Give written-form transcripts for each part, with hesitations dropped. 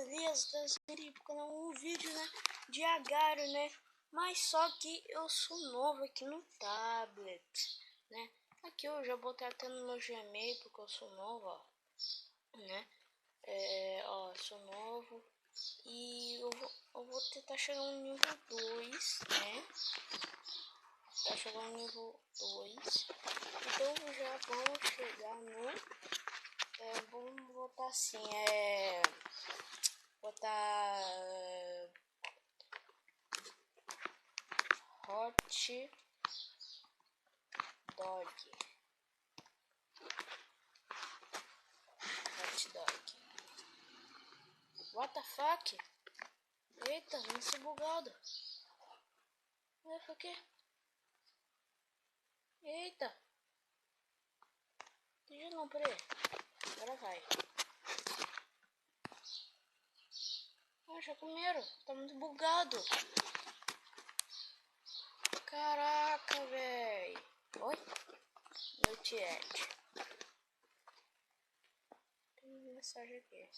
beleza? Porque não um vídeo, né, diário, né? Mas só que eu sou novo aqui no tablet, né? Aqui eu já botei até no meu Gmail porque eu sou novo, ó, né? Ó, sou novo e eu vou tentar chegar no nível 2, né? Tá chegando no nível 2. Então já vamos chegar no... vamos botar assim, botar hot dog. What the fuck? Eita, não sou bugado. Foi o quê? Eita. Deixa não, peraí. Agora vai. Ah, já comeram. Tá muito bugado. Caraca, véi. Oi? Meu chat. Tem mensagem aqui.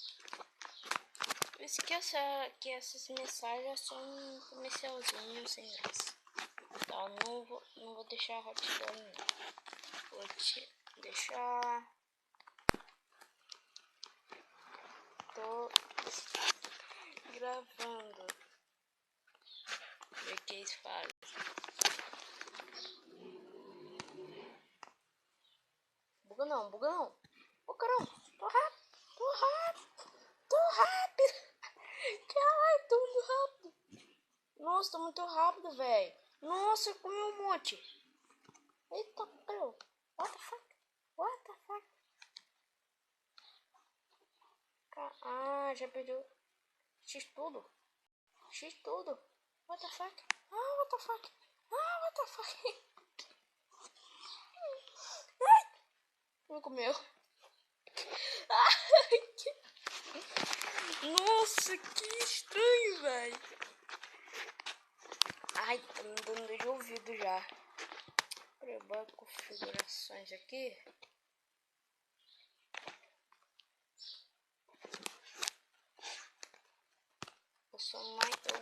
Eu esqueço que essas mensagens são um comercialzinho sem graça. Então não vou deixar hot dog não. Vou te deixar. Tô gravando. Ver o que eles fazem. Buga não. Buga não. Tô rápido. Caralho, tô muito rápido. Nossa, tô muito rápido, velho. Nossa, eu comi um monte. Eita, pô. What the fuck? Já perdeu. X tudo. What the fuck? What the fuck? Me comeu. Nossa, que estranho, velho. Ai, tá me dando dor de ouvido já. Peraí, configurações aqui. Vou somar então.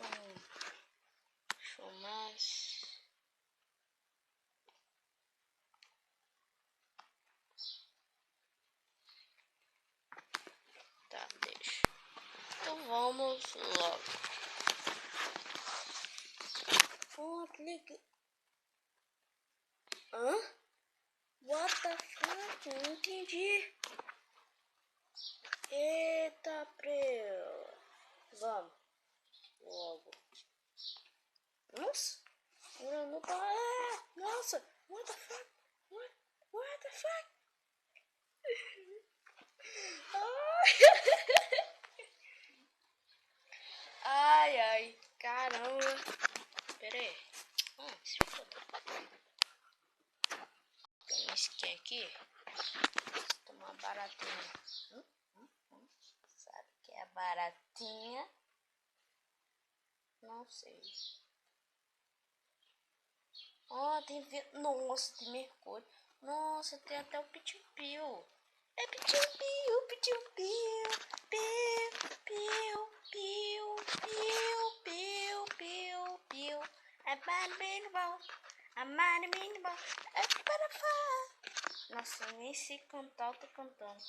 Tá, deixa. Então vamos logo. Clique. Hã? What the fuck? Não entendi. Eita, preu. Vamos. Logo. Nossa. Não tá. Nossa. What the fuck? What the fuck? Ai, caramba. Pera aí. Se foda. Tem uma skin aqui. Tomar baratinha. Sabe que é baratinha? Não sei. Tem... Nossa, tem mercúrio. Nossa, tem até o piu-piu. É piu-piu, piu-piu, piu-piu, piu-piu. É bom. É para fã. Nossa, nem se cantar, eu tô cantando.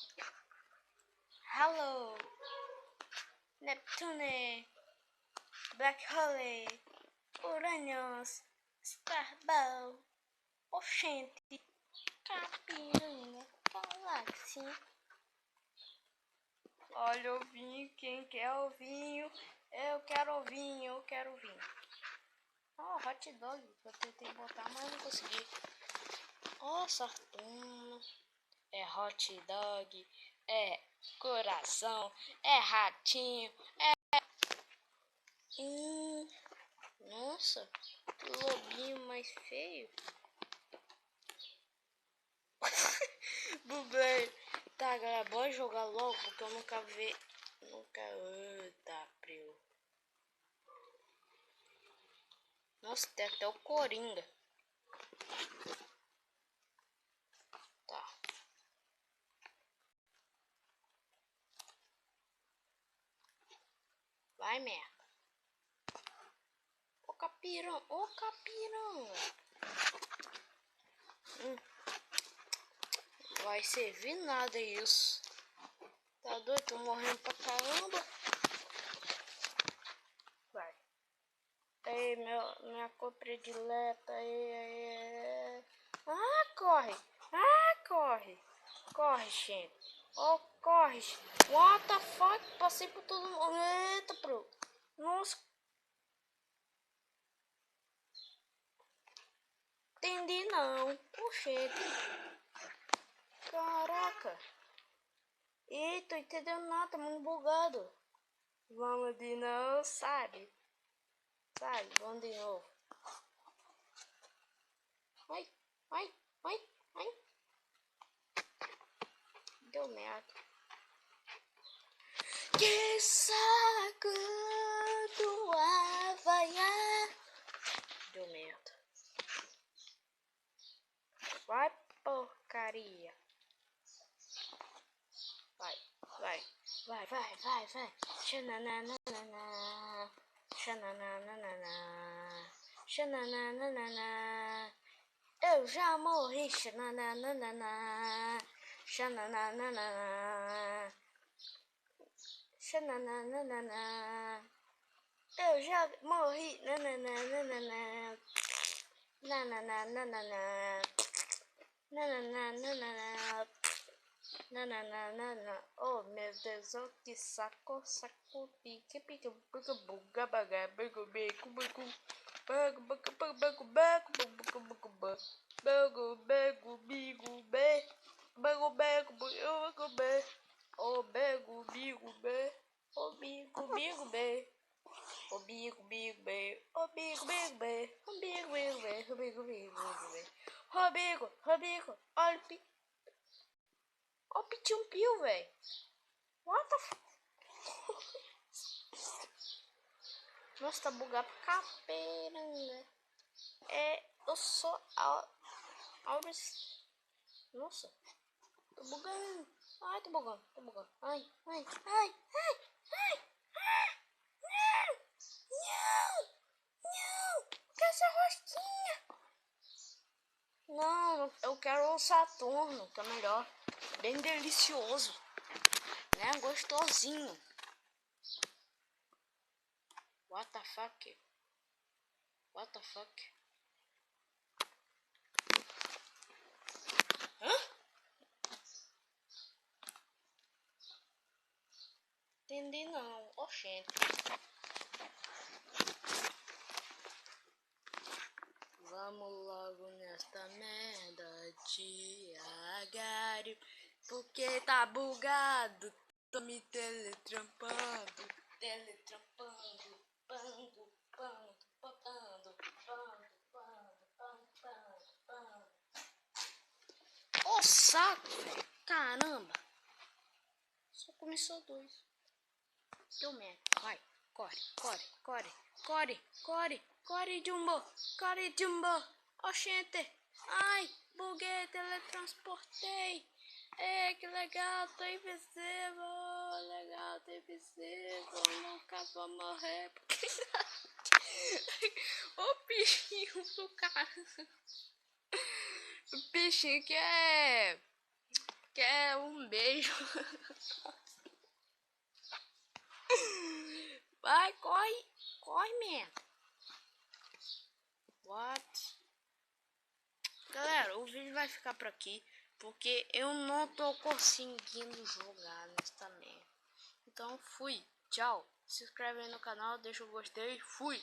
Hello, Neptune, Black Hole, Uranus, Starball, Oxente, Capiranga, Galáxia. Olha o vinho, quem quer o vinho? Eu quero o vinho, hot dog, eu tentei botar, mas não consegui. Sartuna, é hot dog, é coração, é ratinho, nossa, que lobinho mais feio. Bublé. Tá, galera, bora jogar logo, porque eu nunca vi. Eita, preu. Nossa, tem até o Coringa. Tá. Vai, merda. Ô capirão, ô capirão. Vai servir nada isso. Tá doido? Tô morrendo pra caramba. Vai. Aí, minha cor predileta. Aí. Ah, corre. Ah, corre. Corre, gente. Oh, corre. What the fuck? Passei por todo mundo. Eita, pro. Nossa. Entendi não. Oxente. Caraca. Eita, não entendeu nada, tá muito bugado. Vamos de novo, sabe? Sabe, vamos de novo. Ai, ai, ai, ai. Deu merda. Que saco do Havaiá. Deu merda. Vai, porcaria. Vai, vai, vai, vai, vai, vai. Xananana. Xananana. Xananana. Eu já morri. Xananana. Xananana. Xananana. Eu já morri. Nananana. Nananana. Nananana. Nananana. Oh meu Deus, oh, que saco, saco, pique, pique, buga, buga, baga, buga, beco, bugo, bago, bago, bago, bago, bago, bago, bago, bago, bago, bigo, be, bago, bago, bago, be, oh, bego, bigo, be, oh, bigo, bigo, be, oh, bigo, bigo, be, oh, bigo, bigo, be, oh, bigo, bigo, be, oh, bigo, bigo, be, oh, bigo, olha o pique. Ó o pitiu-piu, velho. What the f... Nossa, tá bugado pra capeiranga. Eu sou Alves. Nossa, tô bugando. Ai, tô bugando, tô bugando. Ai, ai, ai, ai, ai, ai. Não, não, que essa rosquinha. Não, eu quero o Saturno, que é melhor. Bem delicioso, né? Gostosinho. What the fuck? What the fuck? Hã? Entendi não. Oxente. Vamos logo nesta merda de agário. Porque tá bugado. Tô me teletrampando. Teletrampando. Pando, pando, pando, pando, pando, pando, pando, pando. Ô saco, velho. Caramba. Só começou dois. Deu merda. Vai. Corre, corre, corre, corre, corre, corre, Jumbo, corre, Jumbo. Oxente. Ai, buguei, teletransportei. Que legal, tô invisível. Legal, tô invisível. Nunca vou morrer. O bichinho do cara. O bichinho quer um beijo. Vai, corre, corre, merda. What? Galera, o vídeo vai ficar por aqui, porque eu não tô conseguindo jogar nesta merda. Então, fui. Tchau. Se inscreve aí no canal, deixa o gostei. Fui.